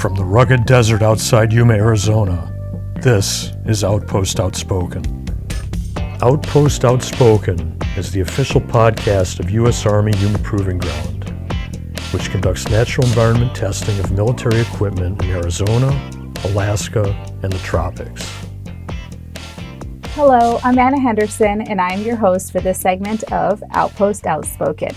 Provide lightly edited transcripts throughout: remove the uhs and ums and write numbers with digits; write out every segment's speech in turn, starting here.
From the rugged desert outside Yuma, Arizona, this is Outpost Outspoken. Outpost Outspoken is the official podcast of U.S. Army Yuma Proving Ground, which conducts natural environment testing of military equipment in Arizona, Alaska, and the tropics. Hello, I'm Ana Henderson, and I'm your host for this segment of Outpost Outspoken.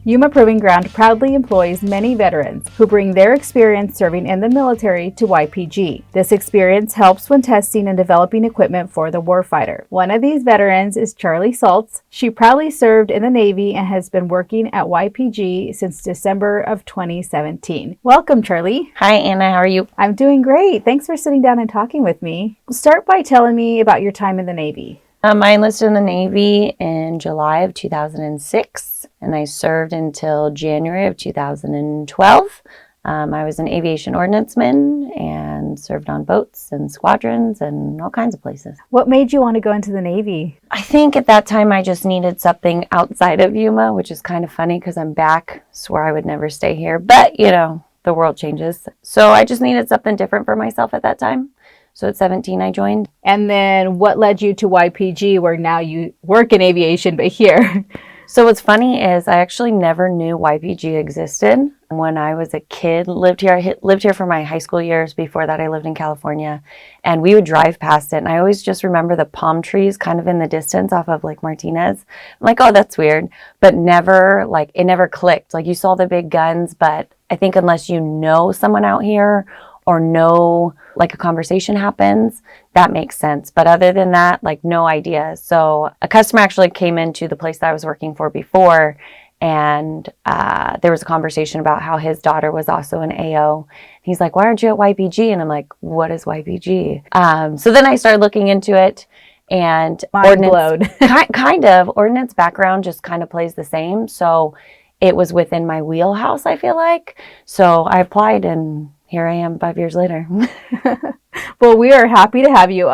Yuma Proving Ground proudly employs many veterans who bring their experience serving in the military to YPG. This experience helps when testing and developing equipment for the warfighter. One of these veterans is Charlie Saltz. She proudly served in the Navy and has been working at YPG since December of 2017. Welcome, Charlie. Hi, Anna. How are you? I'm doing great. Thanks for sitting down and talking with me. Start by telling me about your time in the Navy. I enlisted in the Navy in July of 2006, and I served until January of 2012. I was an aviation ordnanceman and served on boats and squadrons and all kinds of places. What made you want to go into the Navy? I think at that time I just needed something outside of Yuma, which is kind of funny because I'm back. Swore I would never stay here, but the world changes. So I just needed something different for myself at that time. So at 17, I joined. And then what led you to YPG, where now you work in aviation, but here? So what's funny is I actually never knew YPG existed. When I was a kid, lived here. I lived here for my high school years. Before that, I lived in California. And we would drive past it. And I always just remember the palm trees kind of in the distance off of Lake Martinez. I'm like, oh, that's weird. But never, it never clicked. You saw the big guns, but I think unless you know someone out here or know a conversation happens, that makes sense. But other than that, no idea. So a customer actually came into the place that I was working for before, and there was a conversation about how his daughter was also an AO. He's like, why aren't you at YPG? And I'm like, what is YPG? So then I started looking into it, and ordnance, kind of ordnance background just kind of plays the same. So it was within my wheelhouse, I feel like. So I applied, and here I am 5 years later. Well, we are happy to have you.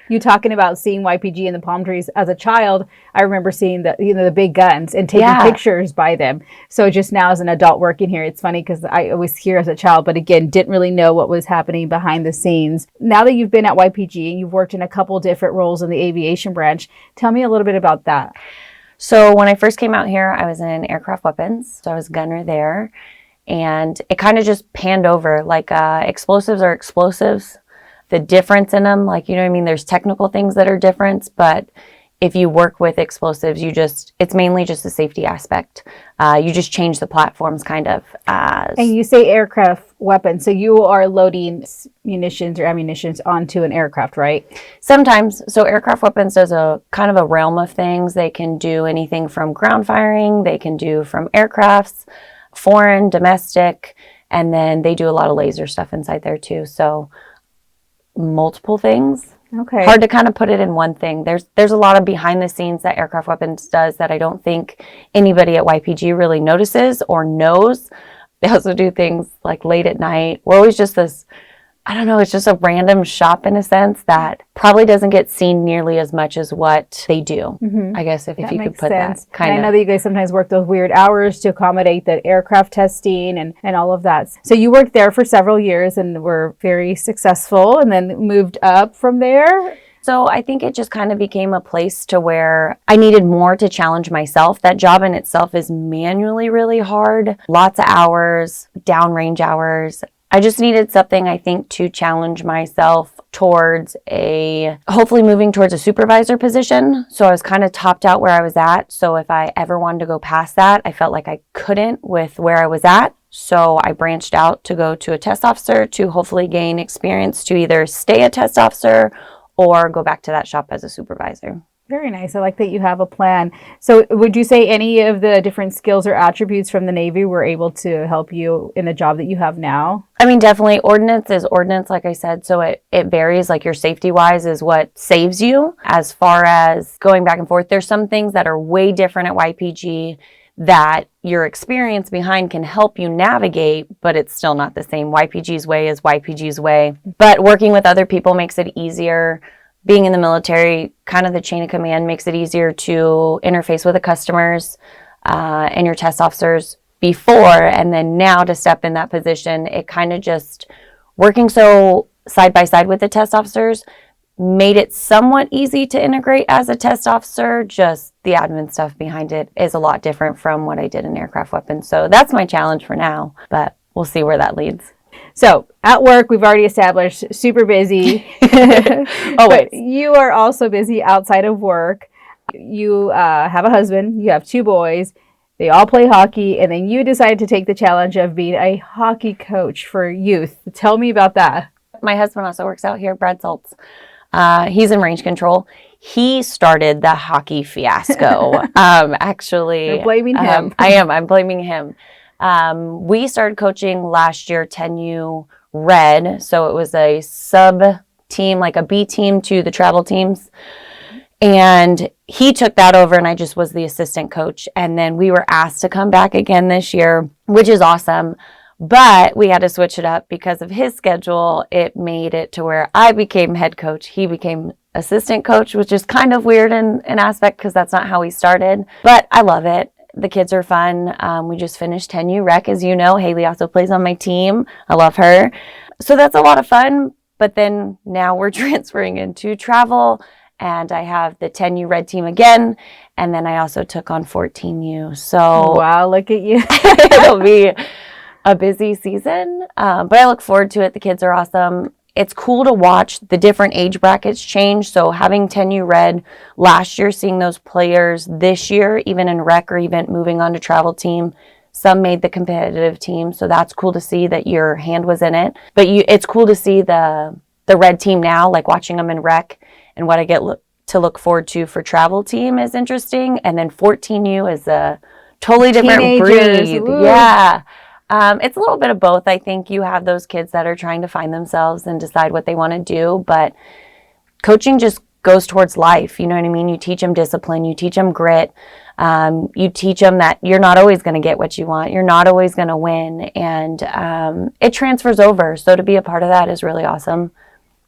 You talking about seeing YPG in the palm trees as a child. I remember seeing the big guns and taking pictures by them. So just now as an adult working here, it's funny because I was here as a child, but again, didn't really know what was happening behind the scenes. Now that you've been at YPG and you've worked in a couple different roles in the aviation branch, tell me a little bit about that. So when I first came out here, I was in aircraft weapons. So I was gunner there. And it kind of just panned over. Explosives are explosives. The difference in them, there's technical things that are different, but if you work with explosives, it's mainly just a safety aspect. You just change the platforms kind of. And you say aircraft weapons, so you are loading munitions or ammunitions onto an aircraft, right? Sometimes. So aircraft weapons does a kind of a realm of things. They can do anything from ground firing, they can do from aircrafts, foreign, domestic, and then they do a lot of laser stuff inside there too. So multiple things. Okay. Hard to kind of put it in one thing. There's a lot of behind the scenes that aircraft weapons does that I don't think anybody at YPG really notices or knows. They also do things late at night. We're always just this, it's just a random shop in a sense that probably doesn't get seen nearly as much as what they do. Mm-hmm. I guess if you could put sense. that kind of. I know that you guys sometimes work those weird hours to accommodate the aircraft testing and all of that. So you worked there for several years and were very successful and then moved up from there. So I think it just kind of became a place to where I needed more to challenge myself. That job in itself is manually really hard. Lots of hours, downrange hours. I just needed something, I think, to challenge myself towards hopefully moving towards a supervisor position. So I was kind of topped out where I was at. So if I ever wanted to go past that, I felt like I couldn't with where I was at. So I branched out to go to a test officer to hopefully gain experience to either stay a test officer or go back to that shop as a supervisor. Very nice. I like that you have a plan. So would you say any of the different skills or attributes from the Navy were able to help you in the job that you have now? Definitely. Ordnance is ordnance, like I said. So it varies. Your safety wise is what saves you. As far as going back and forth, there's some things that are way different at YPG that your experience behind can help you navigate, but it's still not the same. YPG's way is YPG's way. But working with other people makes it easier. Being in the military, kind of the chain of command makes it easier to interface with the customers and your test officers before, and then now to step in that position, it kind of just working so side by side with the test officers made it somewhat easy to integrate as a test officer. Just the admin stuff behind it is a lot different from what I did in aircraft weapons. So that's my challenge for now, but we'll see where that leads. So at work, we've already established super busy. But you are also busy outside of work. You have a husband, you have 2 boys, they all play hockey, and then you decided to take the challenge of being a hockey coach for youth. Tell me about that. My husband also works out here, Brad Saltz. He's in range control. He started the hockey fiasco. Actually, You're blaming him. I'm blaming him. We started coaching last year, 10U Red. So it was a sub team, like a B team to the travel teams. And he took that over, and I just was the assistant coach. And then we were asked to come back again this year, which is awesome. But we had to switch it up because of his schedule. It made it to where I became head coach. He became assistant coach, which is kind of weird in an aspect because that's not how we started. But I love it. The kids are fun. We just finished 10U Rec, as you know. Haley also plays on my team. I love her. So that's a lot of fun. But then now we're transferring into travel. And I have the 10U Red team again. And then I also took on 14U. So wow, look at you. It'll be a busy season. But I look forward to it. The kids are awesome. It's cool to watch the different age brackets change. So having 10U Red last year, seeing those players this year, even in rec or even moving on to travel team, some made the competitive team. So that's cool to see that your hand was in it. But it's cool to see the red team now, like watching them in rec. And what I get to look forward to for travel team is interesting. And then 14U is a totally different breed. Ooh. Yeah. It's a little bit of both. I think you have those kids that are trying to find themselves and decide what they want to do. But coaching just goes towards life. You know what I mean? You teach them discipline. You teach them grit. You teach them that you're not always going to get what you want. You're not always going to win. And it transfers over. So to be a part of that is really awesome.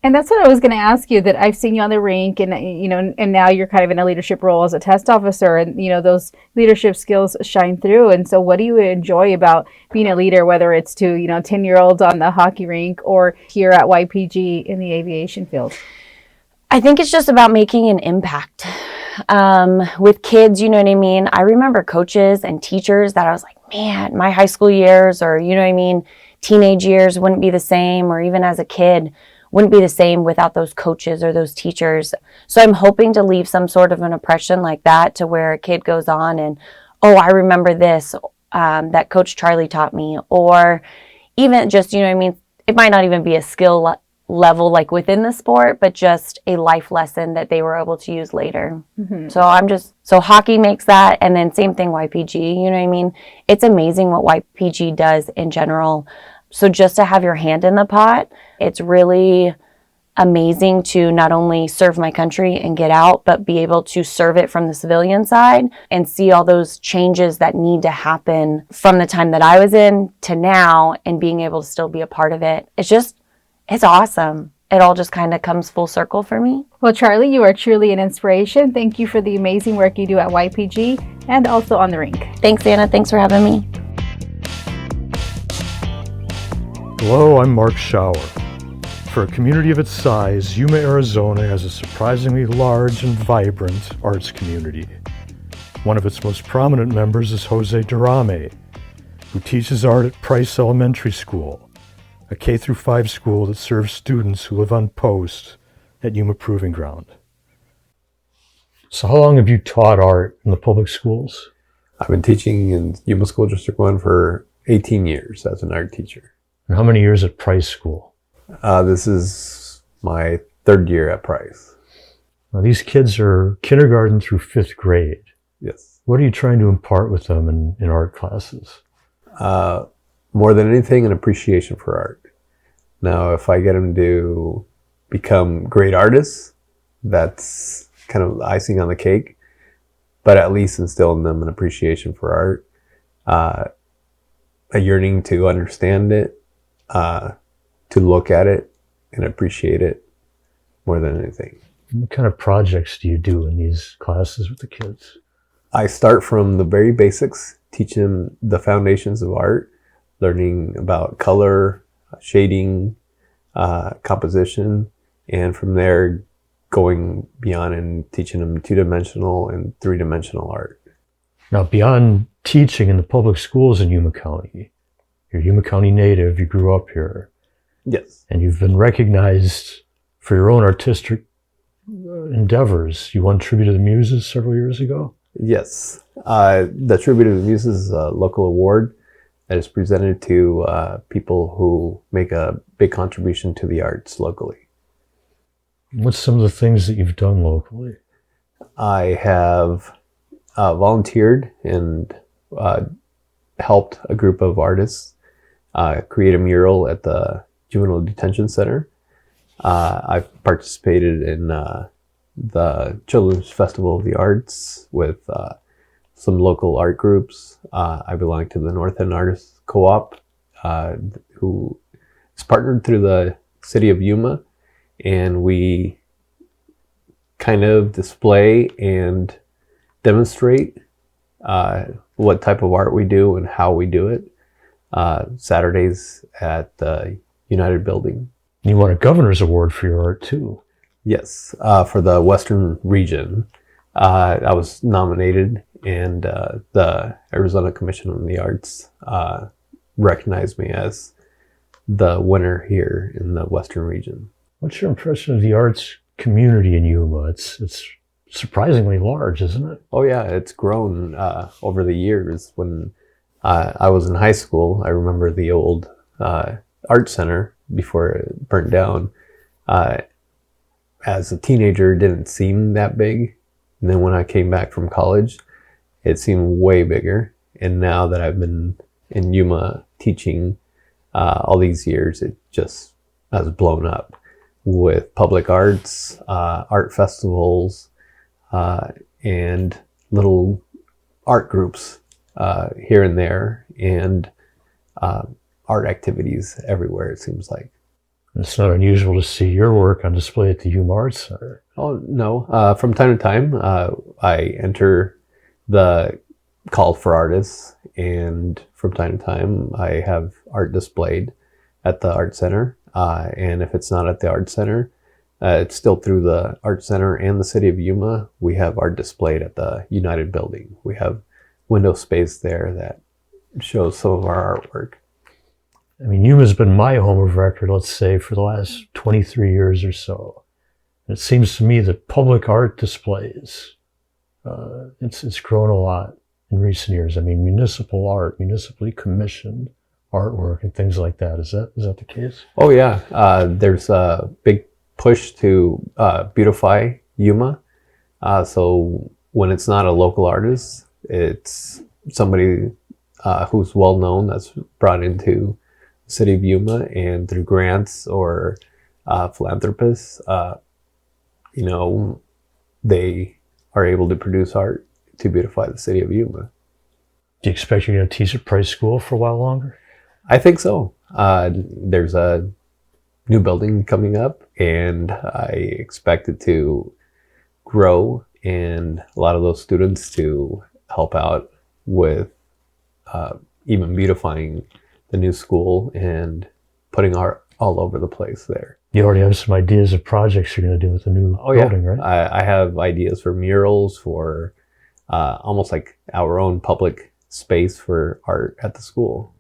And that's what I was going to ask you, that I've seen you on the rink and, and now you're kind of in a leadership role as a test officer, and, those leadership skills shine through. And so what do you enjoy about being a leader, whether it's to, 10-year-olds on the hockey rink or here at YPG in the aviation field? I think it's just about making an impact with kids. You know what I mean? I remember coaches and teachers that I was like, man, my high school years or, teenage years wouldn't be the same, or even as a kid wouldn't be the same without those coaches or those teachers. So I'm hoping to leave some sort of an impression like that, to where a kid goes on and, oh, I remember this, that Coach Charlie taught me, or even just, it might not even be a skill level like within the sport, but just a life lesson that they were able to use later. Mm-hmm. So hockey makes that. And then same thing, YPG, It's amazing what YPG does in general. So just to have your hand in the pot, it's really amazing to not only serve my country and get out, but be able to serve it from the civilian side and see all those changes that need to happen from the time that I was in to now, and being able to still be a part of it. It's awesome. It all just kind of comes full circle for me. Well, Charlie, you are truly an inspiration. Thank you for the amazing work you do at YPG and also on the rink. Thanks, Anna. Thanks for having me. Hello, I'm Mark Schauer. For a community of its size, Yuma, Arizona has a surprisingly large and vibrant arts community. One of its most prominent members is Jose Dorame, who teaches art at Price Elementary School, a K-5 school that serves students who live on post at Yuma Proving Ground. So how long have you taught art in the public schools? I've been teaching in Yuma School District 1 for 18 years as an art teacher. And how many years at Price School? This is my 3rd year at Price. Now, these kids are kindergarten through 5th grade. Yes. What are you trying to impart with them in art classes? More than anything, an appreciation for art. Now, if I get them to become great artists, that's kind of icing on the cake. But at least instill in them an appreciation for art, a yearning to understand it, to look at it and appreciate it more than anything. What kind of projects do you do in these classes with the kids? I start from the very basics, teach them the foundations of art, learning about color, shading, composition, and from there going beyond and teaching them 2-dimensional and 3-dimensional art. Now, beyond teaching in the public schools in Yuma County, you're a Yuma County native, you grew up here. Yes. And you've been recognized for your own artistic endeavors. You won Tribute to the Muses several years ago? Yes. The Tribute to the Muses is a local award that is presented to people who make a big contribution to the arts locally. What's some of the things that you've done locally? I have volunteered and helped a group of artists create a mural at the Juvenile Detention Center. I've participated in the Children's Festival of the Arts with some local art groups. I belong to the North End Artists Co-op, who is partnered through the city of Yuma, and we kind of display and demonstrate what type of art we do and how we do it. Saturdays at the United Building. You won a governor's award for your art too. Yes, for the Western region. I was nominated, and the Arizona Commission on the Arts recognized me as the winner here in the Western region. What's your impression of the arts community in Yuma? It's surprisingly large, isn't it? Oh yeah, it's grown over the years. When I was in high school, I remember the old art center before it burnt down. As a teenager, it didn't seem that big. And then when I came back from college, it seemed way bigger. And now that I've been in Yuma teaching all these years, it just has blown up with public arts, art festivals, and little art groups here and there, and art activities everywhere, it seems like. It's not unusual to see your work on display at the Yuma Arts Center. Oh, no. From time to time, I enter the call for artists, and from time to time, I have art displayed at the Art Center. And if it's not at the Art Center, it's still through the Art Center and the city of Yuma. We have art displayed at the United Building. We have window space there that shows some of our artwork. I mean, Yuma's been my home of record, let's say, for the last 23 years or so. And it seems to me that public art displays, it's grown a lot in recent years. I mean, municipal art, municipally commissioned artwork and things like that. Is that the case? Oh yeah, there's a big push to beautify Yuma. So when it's not a local artist, it's somebody who's well known that's brought into the city of Yuma, and through grants or philanthropists, they are able to produce art to beautify the city of Yuma. Do you expect you're going to teach at Price School for a while longer? I think so. There's a new building coming up, and I expect it to grow, and a lot of those students to help out with even beautifying the new school and putting art all over the place there. You already have some ideas of projects you're going to do with the new building, right? I have ideas for murals, for almost like our own public space for art at the school.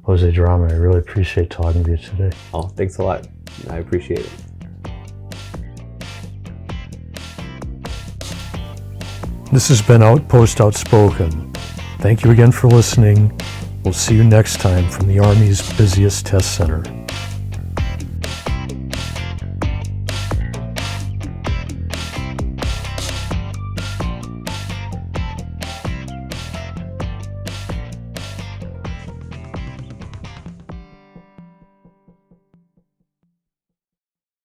Jose Dorame, I really appreciate talking to you today. Oh, thanks a lot. I appreciate it. This has been Outpost Outspoken. Thank you again for listening. We'll see you next time from the Army's busiest test center.